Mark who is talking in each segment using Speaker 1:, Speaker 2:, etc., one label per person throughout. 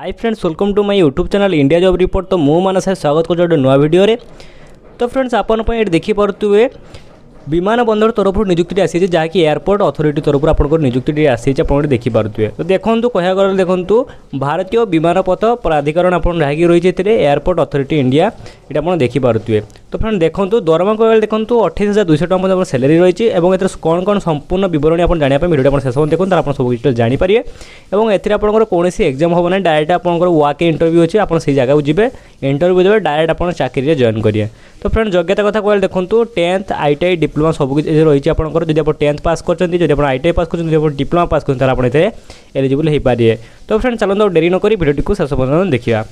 Speaker 1: Hi friends, welcome to my YouTube channel India job report. तो मु मानस स्वागत कर नुआ वीडियो रे। तो फ्रेंड्स आपण देखी पारे विमान बंदर तरफ निजुक्ति आसी जहाँकि एयरपोर्ट अथॉरिटी तरफ आपंकर निजुक्ति आसी देखिपे। तो देखो कह गले देखो भारतीय विमानपथ प्राधिकरण आप जहाँकि रही है एयरपोर्ट अथॉरिटी इंडिया ये आप देखिपे। तो फ्रेंड देखो दरमा कह देखो 28,200 टका सैलरी रही है। कौन कौन संपूर्ण विवरणी आप जानापी वीडियो शेष देखो आप सब किसी जानीपारे। और एपंकर कौन एग्जाम हम ना डायरेक्ट आपंकर वाक इंटरव्यू अच्छे आप जगह जी इंटरव्यू देवे डायरेक्ट आप चाकरी जॉइन करेंगे। तो फ्रेंड योग्यता कथा कहले देखो 10th ITI डिप्लोमा सब किसी रही है आपंकर जब आप 10th पास कर ITI पास कर डिप्लोमा पास कर एलिजिबल हो पारे। तो फ्रेंड चलते डेरी नक वीडियो को शेष पर्यटन देखा।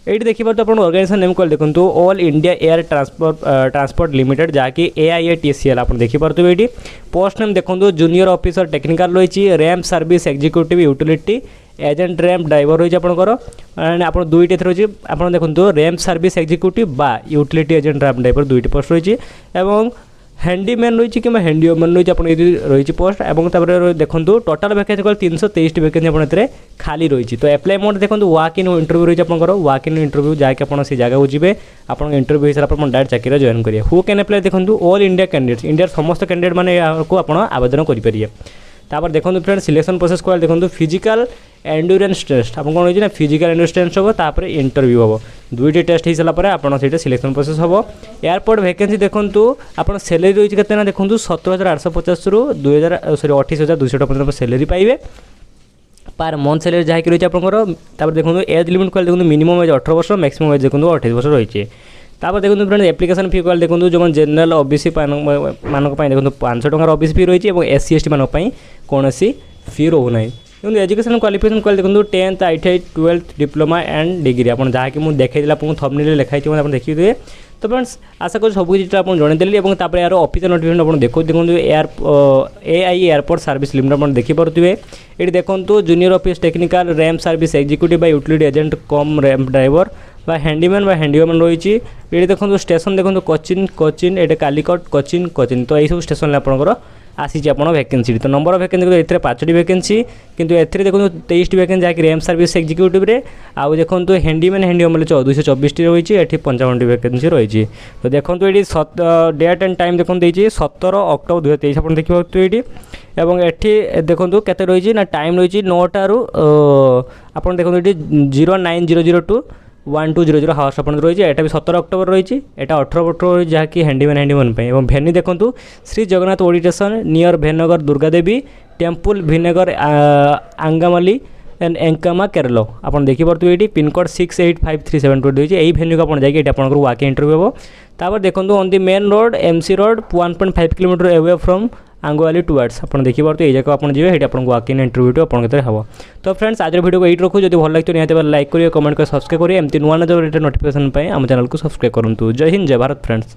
Speaker 1: ये देखिए तो आप ऑर्गेनाइजेशन नेम कल देखो all India air transport limited जहाँकि AIATCL आप देखिपे। ये पोस्ट नेम देखो जूनियर ऑफिसर टेक्निकल रही ramp service executive utility agent ramp driver रही है आप दुईट रही आप देखो रैम्प सर्विस एग्जीक्यूटिव बा यूटिलिटी एजेंट रैम्प ड्राइवर दुईट पोस्ट रही है। हैंडीमैन रही कि हैंडीमैन रही रही पोस्ट और देखो टोटाल वैकेंसी कल 323 वैकेंसी आप खाली रही। तो एप्लाई मोड देखो वाक इन इंटरव्यू रही है वाक इन इंटरव्यू जहाँकि आप जगह को जी आप इंटरव्यू हिसाब से डायरेक्ट चाकरी जॉइन करेंगे। हु कैन अप्लाई देखो ऑल इंडिया कैंडिडेट्स इंडिया समस्त कैंडिडेट मैंने को आप आवेदन करेंगे। तापर देखो फ्रेंड सिलेक्शन प्रोसेस कहले देखो फिजिकल एंडुरेंस टेस्ट आप कौन होना फिजिकल एंडुरेंस टेस्ट हम तापर इंटरव्यू हम दुईट टेस्ट हो सारापर आप सिलेक्शन प्रोसेस हम। एयरपोर्ट वैकेंसी देखो आप सैलरी रही है देखो 17,850 रु 28,200 टका सैलरी पाइबे पर मंथ सैलरी जहाँ रही है आपंकर। देखो एज लिमिट कहले देखो मिनिमम एज 18 वर्ष मैक्सिमम एज देखो 28 वर्ष रही है। तापर देखो फ्रेंड एप्लिकेशन फी कहले देखो जो जनरल OBC मानक देखो 500 टकर OBC फी रही है SC ST मानक कौन फी रोना। क्योंकि एजुकेशन क्वालिफिकेशन कहले देखो 10th ITI 12th diploma and degree आप जहाँकि मुझे देखा आपको थंबनेल लिखाई आप देखिए। तो फ्रेंड्स आशा कर सब किसी आप जनईदेली और यार ऑफिशियल नोटिफिकेशन आप देखो AI एयरपोर्ट सर्विस लिमिटेड आप देखिपे। ये देखो junior office technical ramp service executive बा utility agent cum ramp driver बा हैंडीमैन रही है। ये देखो स्टेशन देखो कोचिन ये कालिकट कोचिन तो यही सब स्टेशन आपंकर आसी आप वैकेंसी। तो नंबर ऑफ वैकेंसी देखो 5टी वैकेंसी किंतु एथिरे देखो 23टी वैकेंसी जहाँकि रैम्प सर्विस एग्जीक्यूटिव रे आउ देखो हैंडीमैन 224टी रही है। 55टी वैकेंसी रही है। तो देखो ये डेट एंड टाइम देखो 17 अक्टोबर 2023 आप देखिए। एवं एठी देखो केते रही ना टाइम रही 9टारू आप देखो ये 09:00 to 12:00 हावर्स अपन रही है। यहाँ भी 17 अक्टोबर रही है। यहाँ 18 अक्टोबर जहाँकि हैंडीमैन भेन्यू देखो श्री जगन्नाथ ओडिटेशन नियर भेनगर दुर्गादेवी टेम्पल भिनेगर आंगामाली एंड एंकामा केरल आप देखिपे। ये पिनकोड 685372 यही भेन्यू को जाकि आप वाक इंटरव्यू हम। तापर देखो on the main road MC road 1.5 kilometre away from Angamaly towards आप देखिए। ये जगह आप जी आपको वाक इन इंटरव्यू आप हम। तो फ्रेंड्स आज वीडियो को ये रखू जो भल लगे निहत लाइक करेंगे कमेंट कर सब्सक्राइब करेंगे एमती नुआ नोटिफिकेशन आम चैनल को सब्सक्राइब करूँ। जय हिंद जय भारत फ्रेंड्स।